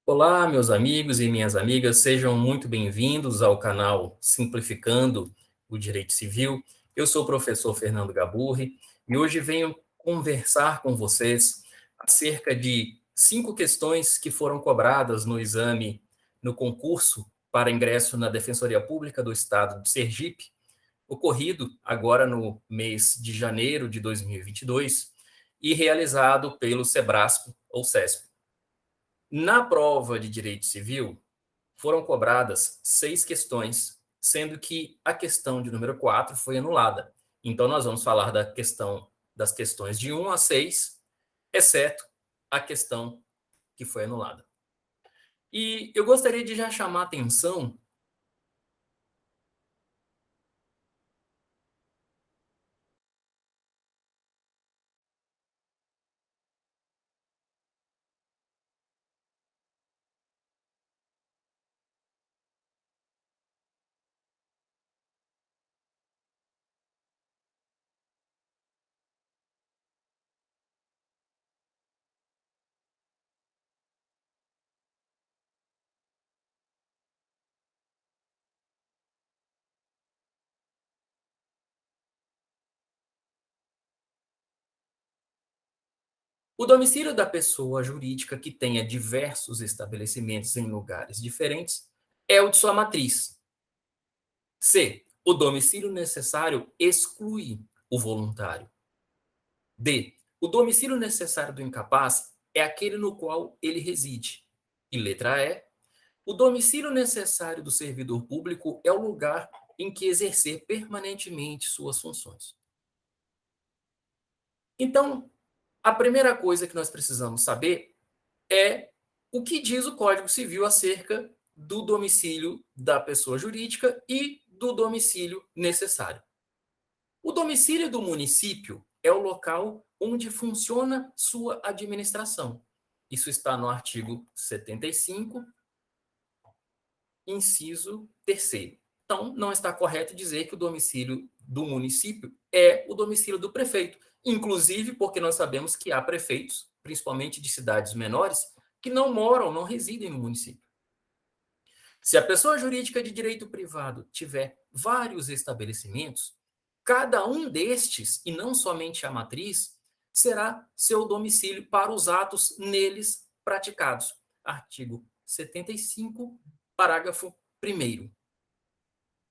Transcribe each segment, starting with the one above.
Olá, meus amigos e minhas amigas, sejam muito bem-vindos ao canal Simplificando o Direito Civil. Eu sou o professor Fernando Gaburri e hoje venho conversar com vocês acerca de 5 questões que foram cobradas no exame, no concurso para ingresso na Defensoria Pública do Estado de Sergipe, ocorrido agora no mês de janeiro de 2022 e realizado pelo SEBRASP ou CESP. Na prova de Direito Civil, foram cobradas 6 questões, sendo que a questão de número 4 foi anulada. Então, nós vamos falar das questões de 1 a 6, exceto a questão que foi anulada. E eu gostaria de já chamar a atenção. O domicílio da pessoa jurídica que tenha diversos estabelecimentos em lugares diferentes é o de sua matriz. C. O domicílio necessário exclui o voluntário. D. O domicílio necessário do incapaz é aquele no qual ele reside. E letra E. O domicílio necessário do servidor público é o lugar em que exercer permanentemente suas funções. Então, a primeira coisa que nós precisamos saber é o que diz o Código Civil acerca do domicílio da pessoa jurídica e do domicílio necessário. O domicílio do município é o local onde funciona sua administração. Isso está no artigo 75, inciso 3º. Então, não está correto dizer que o domicílio do município é o domicílio do prefeito, inclusive porque nós sabemos que há prefeitos, principalmente de cidades menores, que não moram, não residem no município. Se a pessoa jurídica de direito privado tiver vários estabelecimentos, cada um destes, e não somente a matriz, será seu domicílio para os atos neles praticados. Artigo 75, parágrafo 1º.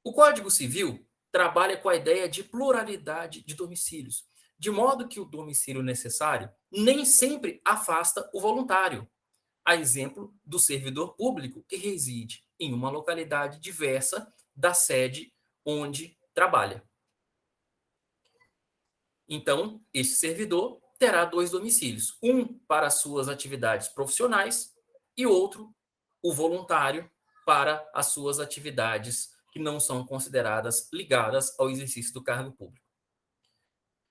O Código Civil trabalha com a ideia de pluralidade de domicílios, de modo que o domicílio necessário nem sempre afasta o voluntário, a exemplo do servidor público que reside em uma localidade diversa da sede onde trabalha. Então, este servidor terá 2 domicílios, um para suas atividades profissionais e outro, o voluntário, para as suas atividades que não são consideradas ligadas ao exercício do cargo público.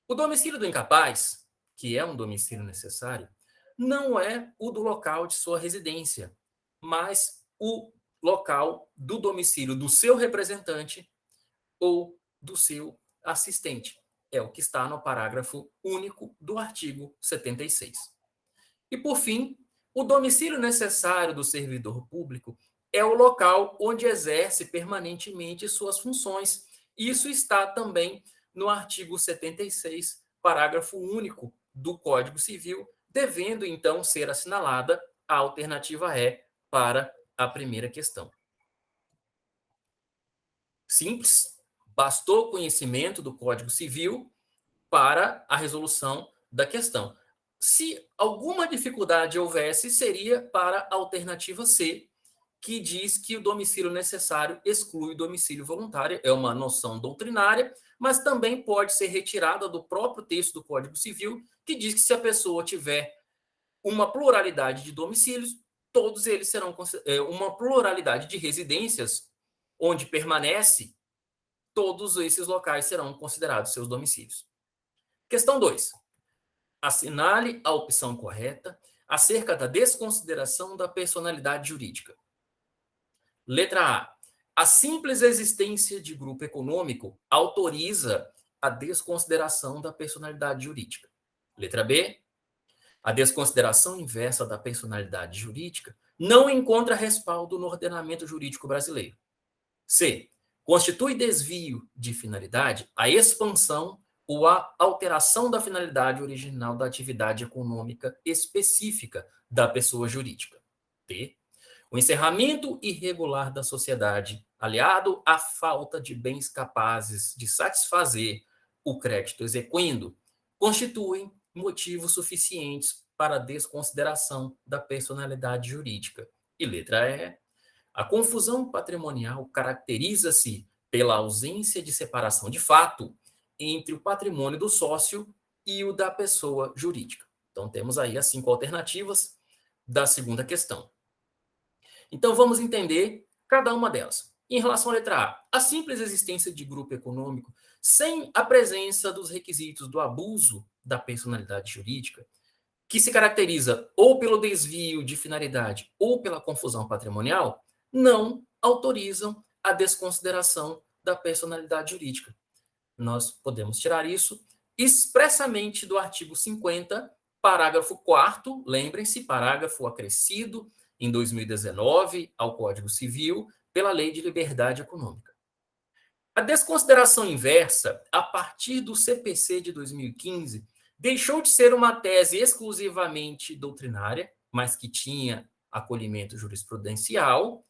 O domicílio do incapaz, que é um domicílio necessário, não é o do local de sua residência, mas o local do domicílio do seu representante ou do seu assistente. É o que está no parágrafo único do artigo 76. E, por fim, o domicílio necessário do servidor público é o local onde exerce permanentemente suas funções. Isso está também no artigo 76, parágrafo único do Código Civil, devendo então ser assinalada a alternativa E para a primeira questão. Simples, bastou conhecimento do Código Civil para a resolução da questão. Se alguma dificuldade houvesse, seria para a alternativa C, que diz que o domicílio necessário exclui o domicílio voluntário. É uma noção doutrinária, mas também pode ser retirada do próprio texto do Código Civil, que diz que se a pessoa tiver uma pluralidade de domicílios, todos eles serão uma pluralidade de residências onde permanece, todos esses locais serão considerados seus domicílios. Questão 2. Assinale a opção correta acerca da desconsideração da personalidade jurídica. Letra A. A simples existência de grupo econômico autoriza a desconsideração da personalidade jurídica. Letra B. A desconsideração inversa da personalidade jurídica não encontra respaldo no ordenamento jurídico brasileiro. C. Constitui desvio de finalidade a expansão ou a alteração da finalidade original da atividade econômica específica da pessoa jurídica. D. O encerramento irregular da sociedade, aliado à falta de bens capazes de satisfazer o crédito exequendo, constituem motivos suficientes para a desconsideração da personalidade jurídica. E letra E. A confusão patrimonial caracteriza-se pela ausência de separação de fato entre o patrimônio do sócio e o da pessoa jurídica. Então, temos aí as 5 alternativas da segunda questão. Então, vamos entender cada uma delas. Em relação à letra A, a simples existência de grupo econômico sem a presença dos requisitos do abuso da personalidade jurídica, que se caracteriza ou pelo desvio de finalidade ou pela confusão patrimonial, não autorizam a desconsideração da personalidade jurídica. Nós podemos tirar isso expressamente do artigo 50, parágrafo 4º, lembrem-se, parágrafo acrescido em 2019 ao Código Civil pela Lei de Liberdade Econômica. A desconsideração inversa, a partir do CPC de 2015, deixou de ser uma tese exclusivamente doutrinária, mas que tinha acolhimento jurisprudencial,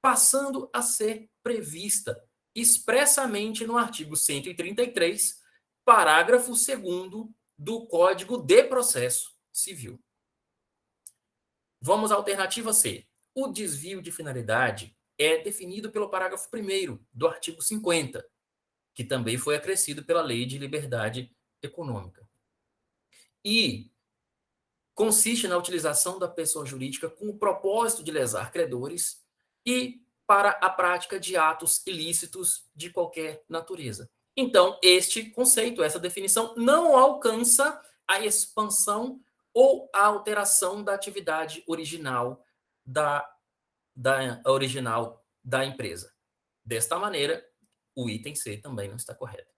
passando a ser prevista expressamente no artigo 133, parágrafo 2º do Código de Processo Civil. Vamos à alternativa C. O desvio de finalidade é definido pelo parágrafo 1º do artigo 50, que também foi acrescido pela Lei de Liberdade Econômica. E consiste na utilização da pessoa jurídica com o propósito de lesar credores e para a prática de atos ilícitos de qualquer natureza. Então, este conceito, essa definição, não alcança a expansão ou a alteração da atividade original da empresa. Desta maneira, o item C também não está correto.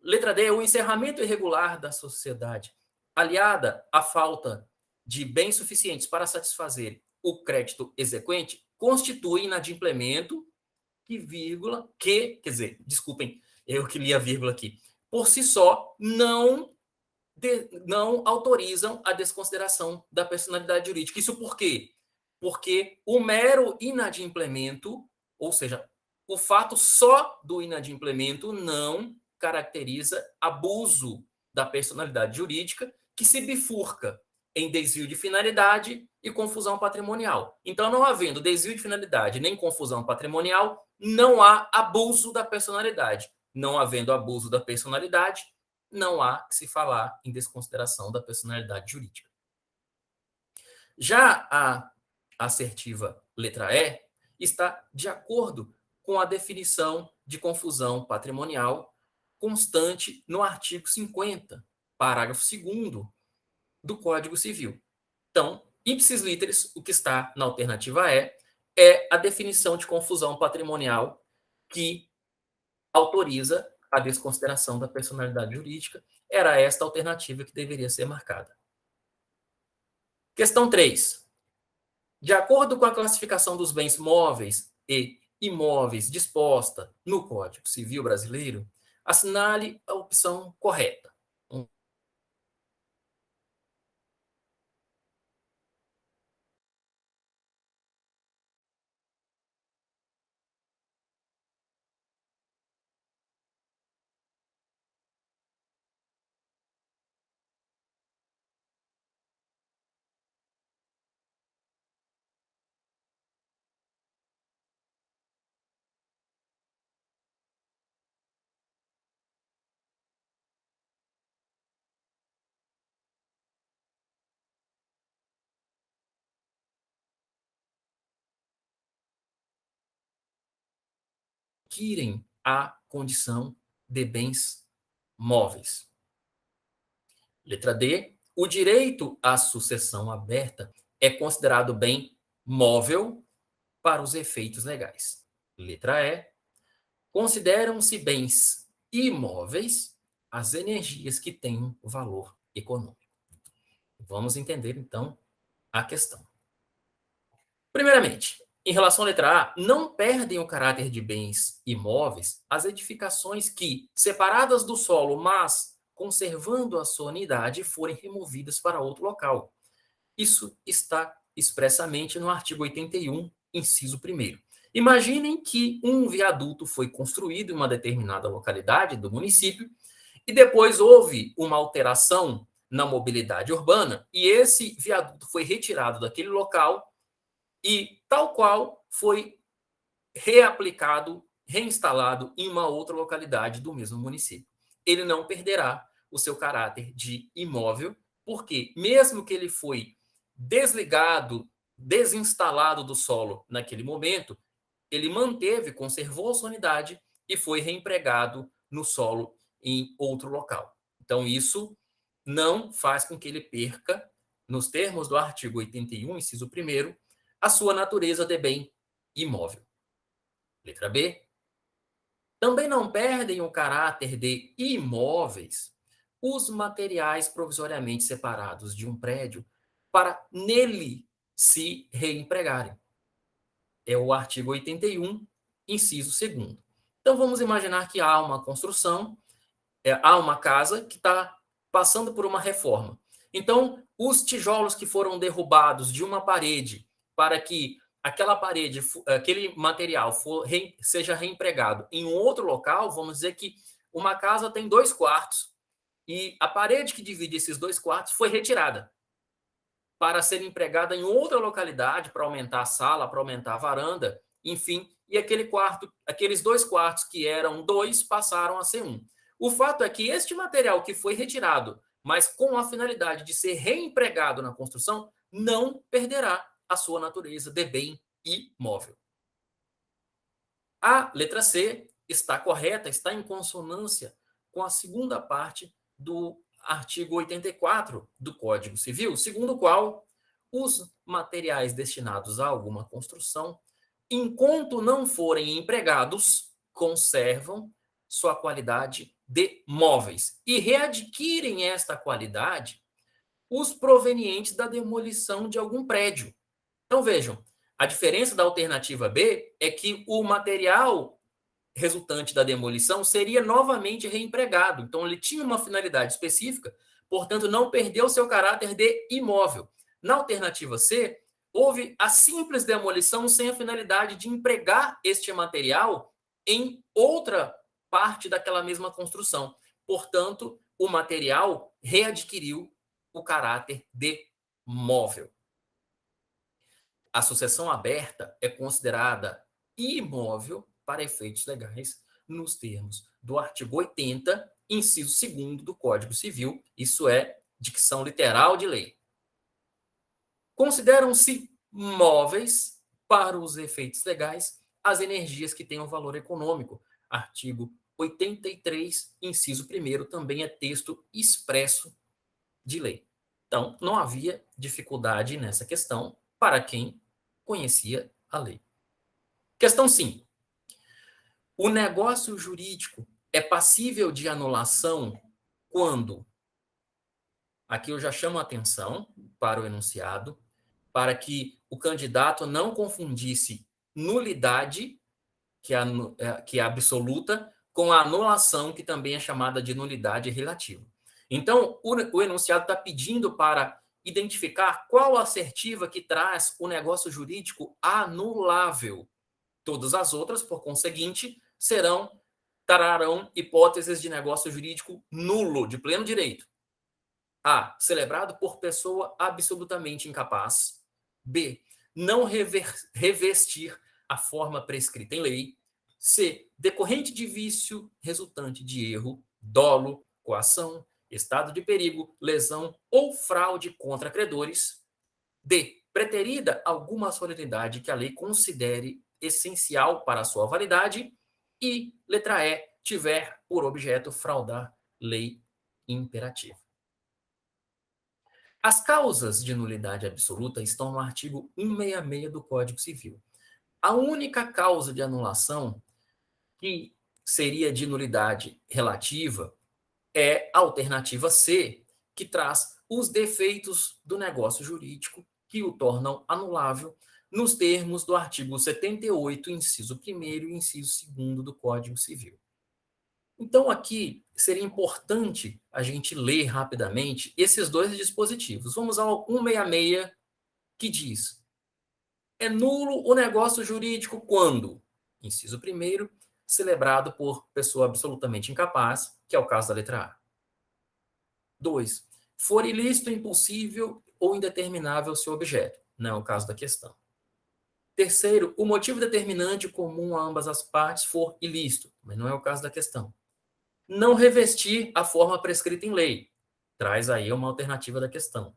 Letra D, o encerramento irregular da sociedade, aliada à falta de bens suficientes para satisfazer o crédito exequente, constitui inadimplemento quer dizer, desculpem, eu que li a vírgula aqui, por si só, não autorizam a desconsideração da personalidade jurídica. Isso por quê? Porque o mero inadimplemento, ou seja, o fato só do inadimplemento não caracteriza abuso da personalidade jurídica, que se bifurca em desvio de finalidade e confusão patrimonial. Então, não havendo desvio de finalidade nem confusão patrimonial, não há abuso da personalidade. Não havendo abuso da personalidade, não há que se falar em desconsideração da personalidade jurídica. Já a assertiva letra E está de acordo com a definição de confusão patrimonial constante no artigo 50, parágrafo 2º do Código Civil. Então, ipsis literis, o que está na alternativa E, é a definição de confusão patrimonial que autoriza a desconsideração da personalidade jurídica. Era esta alternativa que deveria ser marcada. Questão 3. De acordo com a classificação dos bens móveis e imóveis disposta no Código Civil Brasileiro, assinale a opção correta. Adquirem a condição de bens móveis. Letra D. O direito à sucessão aberta é considerado bem móvel para os efeitos legais. Letra E. Consideram-se bens imóveis as energias que têm valor econômico. Vamos entender, então, a questão. Primeiramente, em relação à letra A, não perdem o caráter de bens imóveis as edificações que, separadas do solo, mas conservando a sua unidade, forem removidas para outro local. Isso está expressamente no artigo 81, inciso 1º. Imaginem que um viaduto foi construído em uma determinada localidade do município e depois houve uma alteração na mobilidade urbana e esse viaduto foi retirado daquele local e, tal qual, foi reaplicado, reinstalado em uma outra localidade do mesmo município. Ele não perderá o seu caráter de imóvel, porque mesmo que ele foi desligado, desinstalado do solo naquele momento, ele manteve, conservou a sua unidade e foi reempregado no solo em outro local. Então, isso não faz com que ele perca, nos termos do artigo 81, inciso 1º, a sua natureza de bem imóvel. Letra B. Também não perdem o caráter de imóveis os materiais provisoriamente separados de um prédio para nele se reempregarem. É o artigo 81, inciso 2º. Então, vamos imaginar que há uma construção, há uma casa que está passando por uma reforma. Então, os tijolos que foram derrubados de uma parede para que aquela parede, aquele material seja reempregado em um outro local, vamos dizer que uma casa tem 2 quartos e a parede que divide esses 2 quartos foi retirada para ser empregada em outra localidade, para aumentar a sala, para aumentar a varanda, enfim, e aqueles 2 quartos que eram 2 passaram a ser 1. O fato é que este material que foi retirado, mas com a finalidade de ser reempregado na construção, não perderá a sua natureza de bem imóvel. A letra C está correta, está em consonância com a segunda parte do artigo 84 do Código Civil, segundo o qual os materiais destinados a alguma construção, enquanto não forem empregados, conservam sua qualidade de móveis e readquirem esta qualidade os provenientes da demolição de algum prédio. Então vejam, a diferença da alternativa B é que o material resultante da demolição seria novamente reempregado. Então, ele tinha uma finalidade específica, portanto, não perdeu seu caráter de imóvel. Na alternativa C, houve a simples demolição sem a finalidade de empregar este material em outra parte daquela mesma construção. Portanto, o material readquiriu o caráter de móvel. A sucessão aberta é considerada imóvel para efeitos legais nos termos do artigo 80, inciso 2º do Código Civil, isso é dicção literal de lei. Consideram-se móveis para os efeitos legais as energias que tenham valor econômico. Artigo 83, inciso 1º, também é texto expresso de lei. Então, não havia dificuldade nessa questão para quem conhecia a lei. Questão 5. O negócio jurídico é passível de anulação quando? Aqui eu já chamo a atenção para o enunciado, para que o candidato não confundisse nulidade, que é absoluta, com a anulação, que também é chamada de nulidade relativa. Então, o enunciado está pedindo para identificar qual assertiva que traz o negócio jurídico anulável. Todas as outras, por conseguinte, trarão hipóteses de negócio jurídico nulo, de pleno direito. A. Celebrado por pessoa absolutamente incapaz. B. Não revestir a forma prescrita em lei. C. Decorrente de vício resultante de erro, dolo, coação, estado de perigo, lesão ou fraude contra credores. D. Preterida alguma solenidade que a lei considere essencial para a sua validade. E, letra E, tiver por objeto fraudar lei imperativa. As causas de nulidade absoluta estão no artigo 166 do Código Civil. A única causa de anulação que seria de nulidade relativa é a alternativa C, que traz os defeitos do negócio jurídico que o tornam anulável nos termos do artigo 78, inciso 1º e inciso 2º do Código Civil. Então, aqui seria importante a gente ler rapidamente esses dois dispositivos. Vamos ao 166, que diz: é nulo o negócio jurídico quando, inciso 1º, celebrado por pessoa absolutamente incapaz, que é o caso da letra A. 2. For ilícito, impossível ou indeterminável seu objeto, não é o caso da questão. 3º, o motivo determinante comum a ambas as partes for ilícito, mas não é o caso da questão. Não revestir a forma prescrita em lei, traz aí uma alternativa da questão.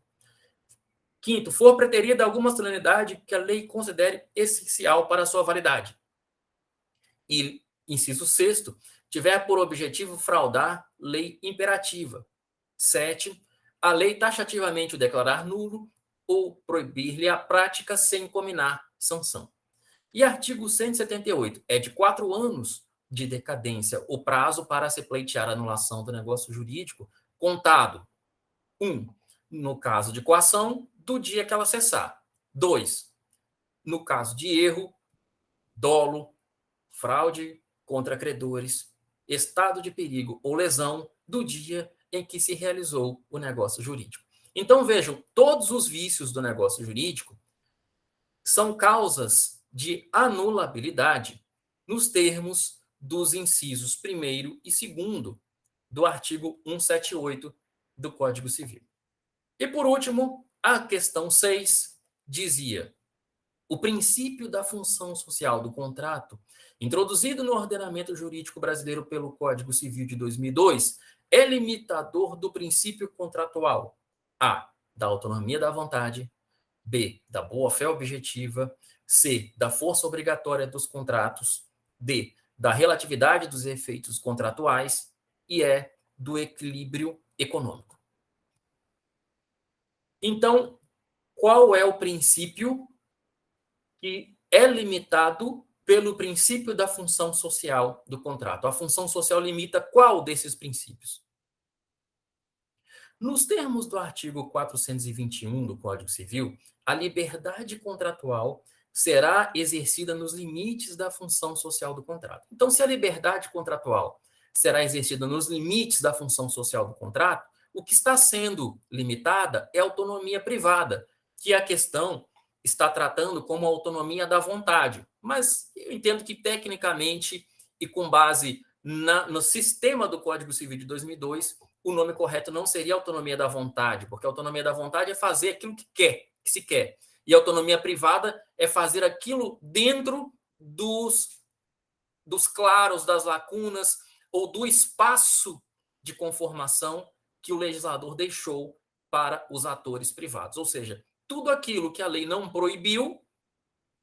5º, for preterida alguma solenidade que a lei considere essencial para a sua validade. E, inciso 6º, tiver por objetivo fraudar lei imperativa. 7º, a lei taxativamente o declarar nulo ou proibir-lhe a prática sem comminar sanção. E artigo 178, é de 4 anos de decadência o prazo para se pleitear a anulação do negócio jurídico, contado: 1, no caso de coação, do dia que ela cessar. 2, no caso de erro, dolo, fraude contra credores, estado de perigo ou lesão, do dia em que se realizou o negócio jurídico. Então, vejam, todos os vícios do negócio jurídico são causas de anulabilidade nos termos dos incisos 1º e 2º do artigo 178 do Código Civil. E, por último, a questão 6 dizia: o princípio da função social do contrato, introduzido no ordenamento jurídico brasileiro pelo Código Civil de 2002, é limitador do princípio contratual: A, da autonomia da vontade; B, da boa-fé objetiva; C, da força obrigatória dos contratos; D, da relatividade dos efeitos contratuais; e E, do equilíbrio econômico. Então, qual é o princípio que é limitado pelo princípio da função social do contrato? A função social limita qual desses princípios? Nos termos do artigo 421 do Código Civil, a liberdade contratual será exercida nos limites da função social do contrato. Então, se a liberdade contratual será exercida nos limites da função social do contrato, o que está sendo limitada é a autonomia privada, que a questão está tratando como autonomia da vontade. Mas eu entendo que, tecnicamente, e com base no sistema do Código Civil de 2002, o nome correto não seria autonomia da vontade, porque a autonomia da vontade é fazer aquilo que se quer. E a autonomia privada é fazer aquilo dentro dos claros, das lacunas ou do espaço de conformação que o legislador deixou para os atores privados. Ou seja, tudo aquilo que a lei não proibiu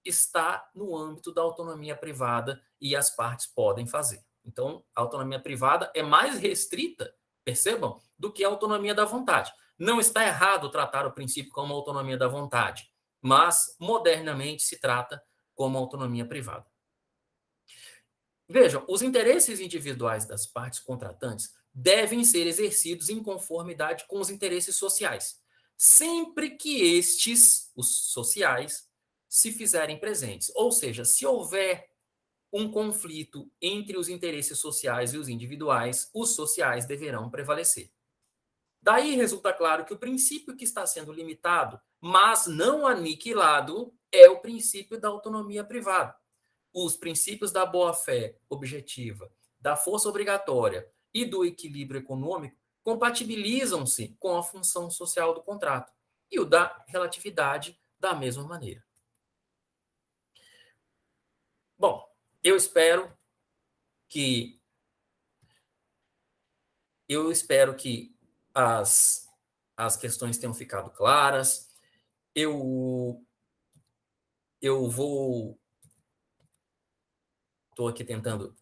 está no âmbito da autonomia privada e as partes podem fazer. Então, a autonomia privada é mais restrita, percebam, do que a autonomia da vontade. Não está errado tratar o princípio como autonomia da vontade, mas modernamente se trata como autonomia privada. Vejam, os interesses individuais das partes contratantes devem ser exercidos em conformidade com os interesses sociais, sempre que estes, os sociais, se fizerem presentes. Ou seja, se houver um conflito entre os interesses sociais e os individuais, os sociais deverão prevalecer. Daí resulta claro que o princípio que está sendo limitado, mas não aniquilado, é o princípio da autonomia privada. Os princípios da boa-fé objetiva, da força obrigatória e do equilíbrio econômico compatibilizam-se com a função social do contrato e o da relatividade da mesma maneira. Bom, eu espero que as questões tenham ficado claras. Eu estou aqui tentando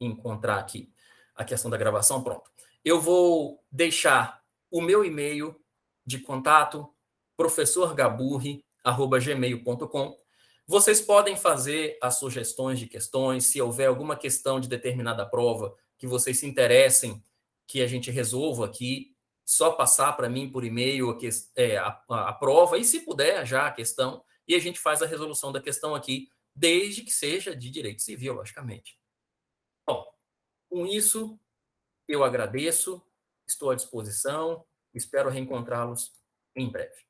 encontrar aqui a questão da gravação. Pronto. Eu vou deixar o meu e-mail de contato, professorgaburri@gmail.com. Vocês podem fazer as sugestões de questões, se houver alguma questão de determinada prova que vocês se interessem que a gente resolva aqui, só passar para mim por e-mail a prova, e se puder já a questão, e a gente faz a resolução da questão aqui, desde que seja de direito civil, logicamente. Bom, com isso, eu agradeço, estou à disposição, espero reencontrá-los em breve.